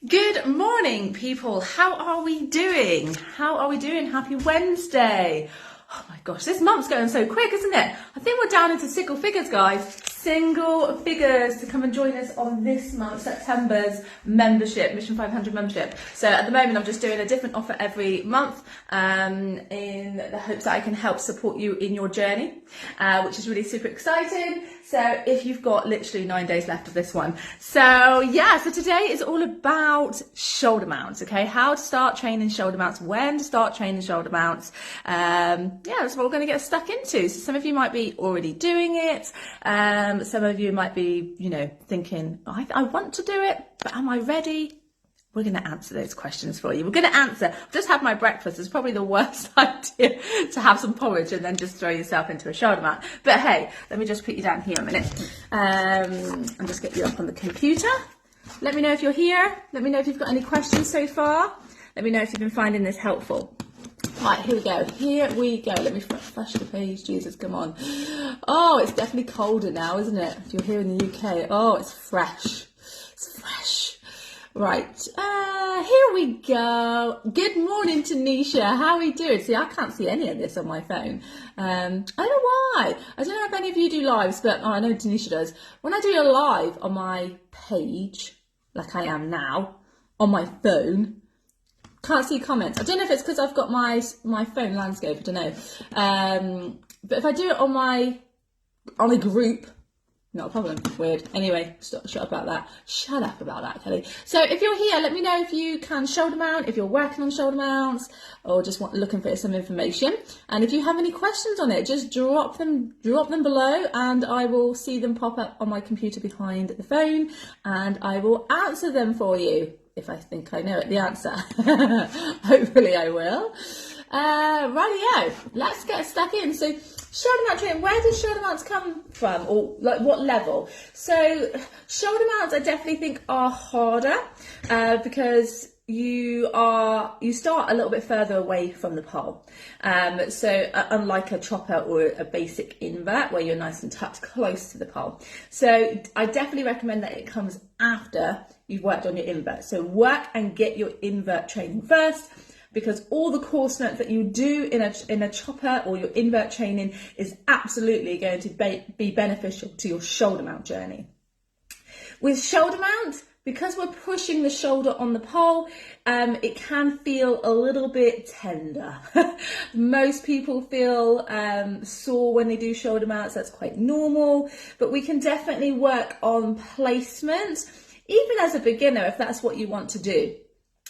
Good morning, people. How are we doing? How are we doing? Happy Wednesday. Oh my gosh, this month's going so quick, isn't it? I think we're down into single figures, guys. Single figures to come and join us on this month, September's membership, Mission 500 membership. So at the moment, I'm just doing a different offer every month in the hopes that I can help support you in your journey, which is really super exciting. So if you've got literally 9 days left of this one. So yeah, so today is all about shoulder mounts, okay? How to start training shoulder mounts, when to start training shoulder mounts. Yeah, that's what we're going to get stuck into. So some of you might be already doing it. Some of you might be, thinking, I want to do it, but am I ready? We're going to answer those questions for you. We're going to answer. I've just had my breakfast. It's probably the worst idea to have some porridge and then just throw yourself into a shoulder mount. But hey, let me just put you down here a minute and just get you up on the computer. Let me know if you're here. Let me know if you've got any questions so far. Let me know if you've been finding this helpful. Right, here we go. Here we go. Let me flash the page. Jesus, come on. Oh, it's definitely colder now, isn't it? If you're here in the UK. Oh, it's fresh. It's fresh. Right, here we go. Good morning, Tanisha. How are we doing? See, I can't see any of this on my phone. I don't know why. I don't know if any of you do lives, but I know Tanisha does. When I do a live on my page, like I am now, on my phone, can't see comments. I don't know if it's because I've got my phone landscape. I don't know. But if I do it on a group, not a problem. Weird. Anyway, shut up about that. Shut up about that, Kelly. So if you're here, let me know if you can shoulder mount, if you're working on shoulder mounts, or just looking for some information. And if you have any questions on it, just drop them below, and I will see them pop up on my computer behind the phone, and I will answer them for you. If I think I know the answer. Hopefully I will. Rightio, let's get stuck in. So shoulder mount training, where do shoulder mounts come from, or like what level? So shoulder mounts I definitely think are harder because you start a little bit further away from the pole. So unlike a chopper or a basic invert where you're nice and tucked close to the pole. So I definitely recommend that it comes after you've worked on your invert. So work and get your invert training first, because all the core strength that you do in a chopper or your invert training is absolutely going to be beneficial to your shoulder mount journey. With shoulder mount, because we're pushing the shoulder on the pole, it can feel a little bit tender. Most people feel sore when they do shoulder mounts. That's quite normal, but we can definitely work on placement, even as a beginner, if that's what you want to do.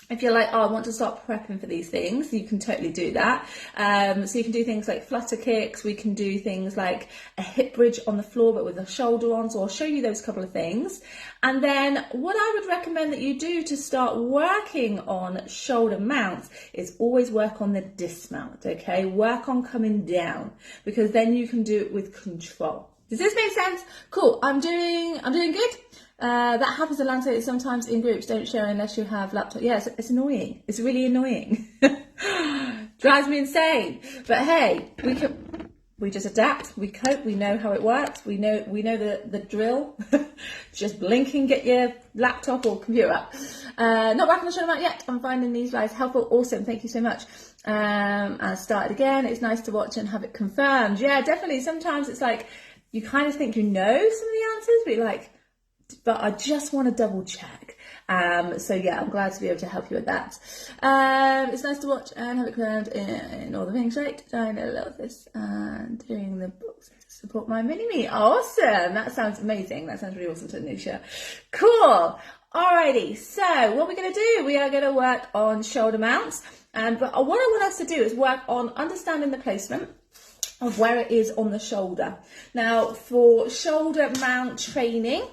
If you're like, oh, I want to start prepping for these things, you can totally do that. So you can do things like flutter kicks. We can do things like a hip bridge on the floor, but with a shoulder on. So I'll show you those couple of things. And then what I would recommend that you do to start working on shoulder mounts is always work on the dismount, okay? Work on coming down, because then you can do it with control. Does this make sense? Cool, I'm doing good. That happens in landscape sometimes in groups. Don't share unless you have laptop. Yeah, it's annoying. It's really annoying. Drives me insane. But hey, we just adapt. We cope. We know how it works. We know the drill. Just blink and get your laptop or computer up. Not back on the shoulder mount yet. I'm finding these guys helpful. Awesome. Thank you so much. I started again. It's nice to watch and have it confirmed. Yeah, definitely. Sometimes it's like you kind of think you know some of the answers, but you're like, but I just want to double check. So yeah, I'm glad to be able to help you with that. It's nice to watch and have it confirmed in all the things right. I know a lot of this and doing the books to support my mini-me. Awesome. That sounds amazing. That sounds really awesome, Tanisha. Cool. Alrighty. So what we're going to do, we are going to work on shoulder mounts. But what I want us to do is work on understanding the placement of where it is on the shoulder. Now, for shoulder mount training,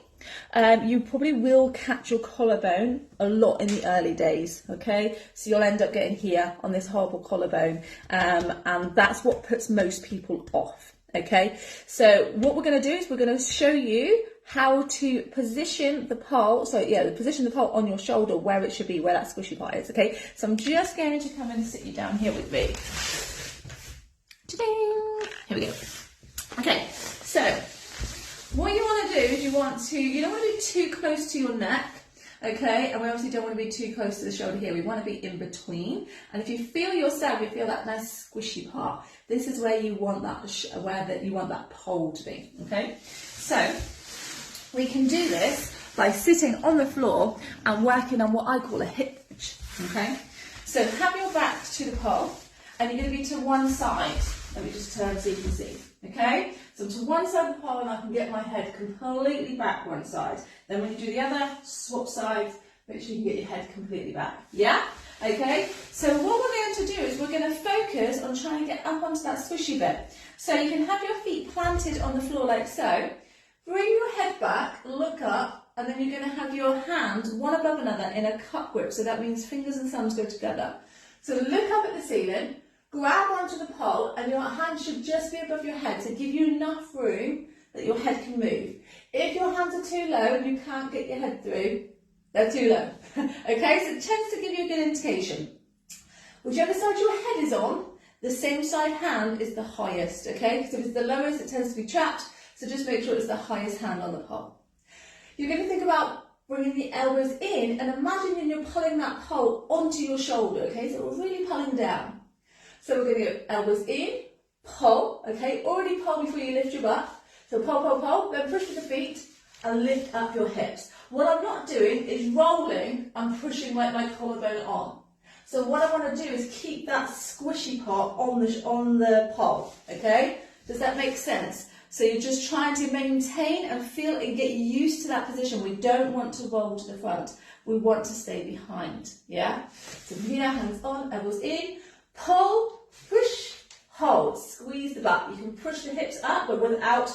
you probably will catch your collarbone a lot in the early days, okay? So you'll end up getting here on this horrible collarbone, and that's what puts most people off, okay? So what we're going to do is we're going to show you how to position the pole. So yeah, position the pole on your shoulder where it should be, where that squishy part is, okay? So I'm just going to come and sit you down here with me. Ta-ding! Here we go. Okay, so what you want to do is you don't want to be too close to your neck. okay? And we obviously don't want to be too close to the shoulder here. We want to be in between. And if you feel yourself, you feel that nice squishy part, this is where you want that, you want that pole to be, okay? So we can do this by sitting on the floor and working on what I call a hip bridge, okay? So have your back to the pole, and you're going to be to one side. Let me just turn so you can see, okay? So I'm to one side of the pole and I can get my head completely back one side. Then when you do the other, swap sides, make sure you can get your head completely back, yeah? Okay, so what we're going to do is we're going to focus on trying to get up onto that squishy bit. So you can have your feet planted on the floor like so, bring your head back, look up, and then you're going to have your hands one above another in a cup grip, so that means fingers and thumbs go together. So look up at the ceiling, grab onto the pole, and your hands should just be above your head to give you enough room that your head can move. If your hands are too low and you can't get your head through, they're too low. Okay, so it tends to give you a good indication. Whichever side your head is on, the same side hand is the highest, okay? So if it's the lowest, it tends to be trapped, so just make sure it's the highest hand on the pole. You're going to think about bringing the elbows in and imagining you're pulling that pole onto your shoulder, okay? So we're really pulling down. So we're going to go elbows in, pull, okay? Already pull before you lift your butt. So pull, pull, pull, then push with the feet and lift up your hips. What I'm not doing is rolling and pushing like my collarbone on. So what I want to do is keep that squishy part on the pole, okay? Does that make sense? So you're just trying to maintain and feel and get used to that position. We don't want to roll to the front. We want to stay behind, yeah? So from here, hands on, elbows in, pull, push, hold, squeeze the butt. You can push the hips up, but without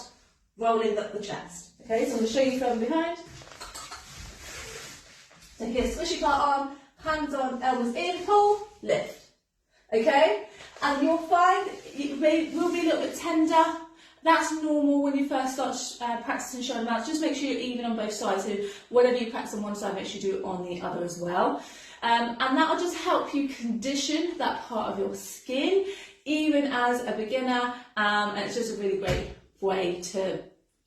rolling up the chest. Okay, so I'm going to show you from behind. So here, squishy part on, hands on, elbows in, pull, lift. Okay, and you'll find it will be a little bit tender. That's normal when you first start practicing shoulder mounts. Just make sure you're even on both sides. So whatever you practice on one side, make sure you do it on the other as well. And that will just help you condition that part of your skin, even as a beginner. And it's just a really great way to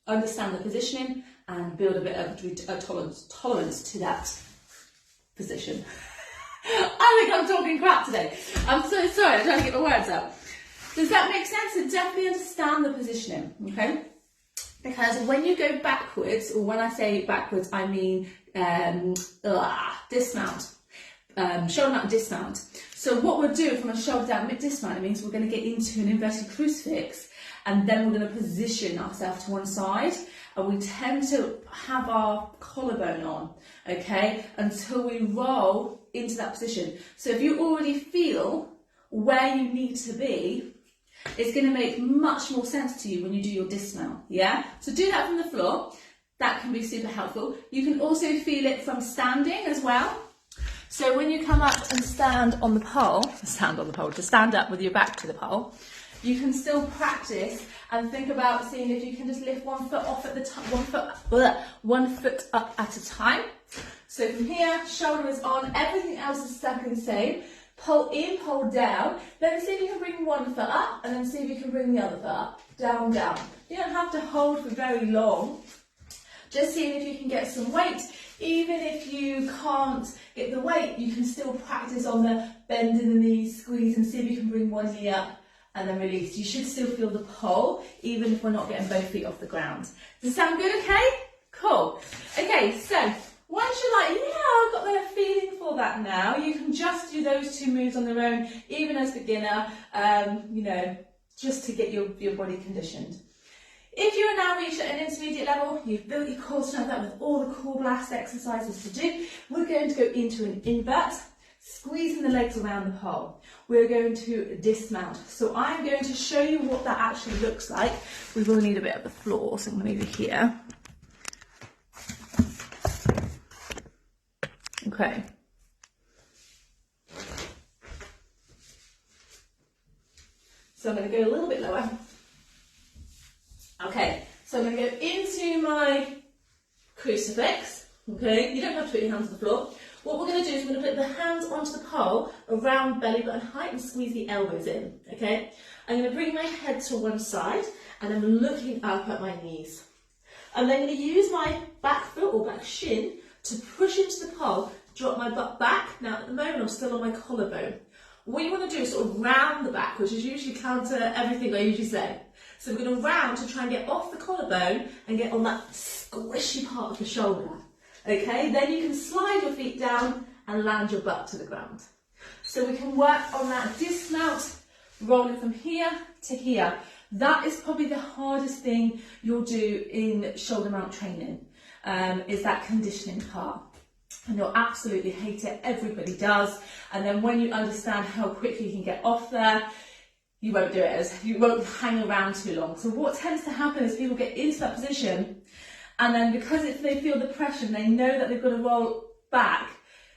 understand the positioning and build a bit of tolerance to that position. I think I'm talking crap today. I'm so sorry, I'm trying to get my words out. Does that make sense? So definitely understand the positioning, okay? Because when you go backwards, or when I say backwards, I mean dismount, shoulder mount dismount. So what we're doing from a shoulder down dismount, it means we're going to get into an inverted crucifix, and then we're going to position ourselves to one side, and we tend to have our collarbone on, okay, until we roll into that position. So if you already feel where you need to be, it's going to make much more sense to you when you do your dismount, yeah? So do that from the floor. That can be super helpful. You can also feel it from standing as well. So when you come up and stand on the pole, to stand up with your back to the pole, you can still practice and think about seeing if you can just lift one foot off at the time, one foot up at a time. So from here, shoulder is on, everything else is stuck in the same. Pull in, pull down, then see if you can bring one foot up, and then see if you can bring the other foot up, down, down. You don't have to hold for very long, just seeing if you can get some weight. Even if you can't get the weight, you can still practice on the bending the knees, squeeze, and see if you can bring one knee up and then release. You should still feel the pull, even if we're not getting both feet off the ground. Does it sound good, okay? Cool. Okay, so once you're like, yeah, I've got the feeling for that now, you can just do those two moves on their own, even as beginner, you know, just to get your body conditioned. If you are now reached at an intermediate level, you've built your core strength up with all the core blast exercises to do, we're going to go into an invert, squeezing the legs around the pole. We're going to dismount. So I'm going to show you what that actually looks like. We will need a bit of the floor, so I'm going to move you here. Okay. So I'm going to go a little bit lower. Okay, so I'm going to go into my crucifix. Okay, you don't have to put your hands on the floor. What we're going to do is we're going to put the hands onto the pole around belly button height and squeeze the elbows in. Okay, I'm going to bring my head to one side and I'm looking up at my knees. I'm then going to use my back foot or back shin to push into the pole, drop my butt back. Now at the moment I'm still on my collarbone. What you want to do is sort of round the back, which is usually counter everything I usually say. So we're going to round to try and get off the collarbone and get on that squishy part of the shoulder. Okay, then you can slide your feet down and land your butt to the ground. So we can work on that dismount, rolling from here to here. That is probably the hardest thing you'll do in shoulder mount training, is that conditioning part. And you'll absolutely hate it, everybody does. And then when you understand how quickly you can get off there, you won't do it, as you won't hang around too long. So what tends to happen is people get into that position, and then because they feel the pressure and they know that they've got to roll back,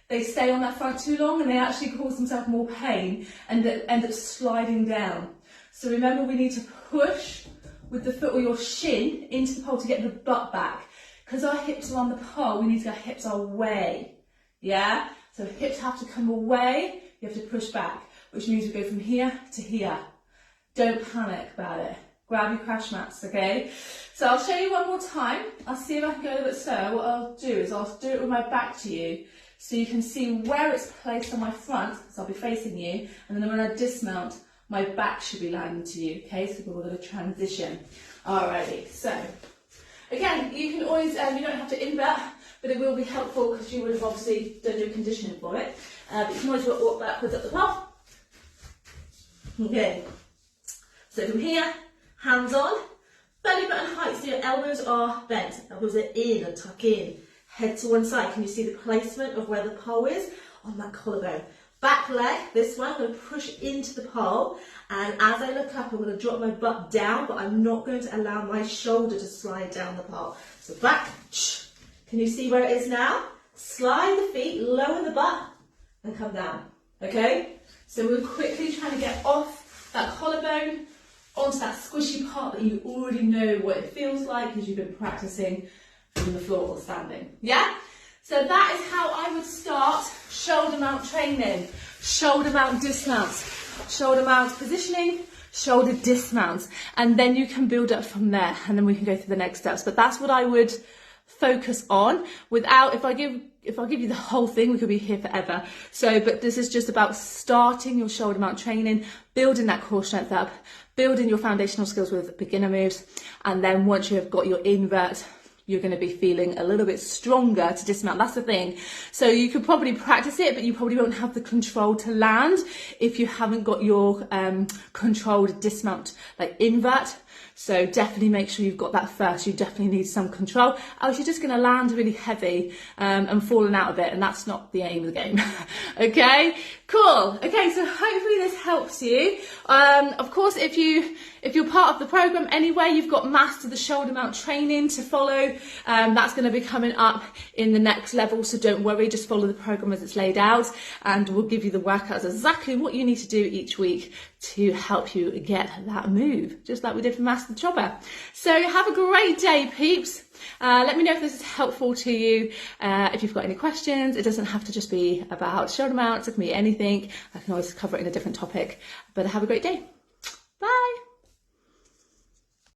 they stay on that front too long and they actually cause themselves more pain and end up sliding down. So remember, we need to push with the foot or your shin into the pole to get the butt back. Because our hips are on the pole, we need to get our hips away. Yeah? So hips have to come away, you have to push back, which means we go from here to here. Don't panic about it. Grab your crash mats, okay? So I'll show you one more time. I'll see if I can go a bit slower. What I'll do is I'll do it with my back to you, so you can see where it's placed on my front, so I'll be facing you, and then when I dismount, my back should be landing to you, okay? So we're going to transition. Alrighty, so again, you can always, you don't have to invert, but it will be helpful because you would have obviously done your conditioning for it. But you can always walk backwards up the path. Okay, so from here, hands on, belly button height, so your elbows are bent, elbows are in and tuck in. Head to one side. Can you see the placement of where the pole is? On that collarbone. Back leg, this one, I'm going to push into the pole, and as I look up, I'm going to drop my butt down, but I'm not going to allow my shoulder to slide down the pole. So back, can you see where it is now? Slide the feet, lower the butt, and come down, okay? So we're quickly trying to get off that collarbone, onto that squishy part that you already know what it feels like because you've been practicing on the floor or standing, yeah? So that is how I would start shoulder mount training. Shoulder mount dismounts, shoulder mount positioning, shoulder dismounts, and then you can build up from there, and then we can go through the next steps. But that's what I would focus on. Without, if I give you the whole thing, we could be here forever. So, but this is just about starting your shoulder mount training, building that core strength up, building your foundational skills with beginner moves, and then once you have got your invert, you're going to be feeling a little bit stronger to dismount. That's the thing. So you could probably practice it, but you probably won't have the control to land if you haven't got your controlled dismount, like invert. So definitely make sure you've got that first. You definitely need some control, else you're just going to land really heavy and falling out of it, and that's not the aim of the game. Okay, cool. Okay, so hopefully this helps you. Of course, if you're part of the program anyway, you've got Master the Shoulder Mount training to follow. That's going to be coming up in the next level, so don't worry, just follow the program as it's laid out, and we'll give you the workouts exactly what you need to do each week to help you get that move, just like we did for Master the Chopper. So have a great day, peeps. Let me know if this is helpful to you. If you've got any questions, it doesn't have to just be about shoulder mounts, it can be anything. I can always cover it in a different topic, but have a great day. Bye.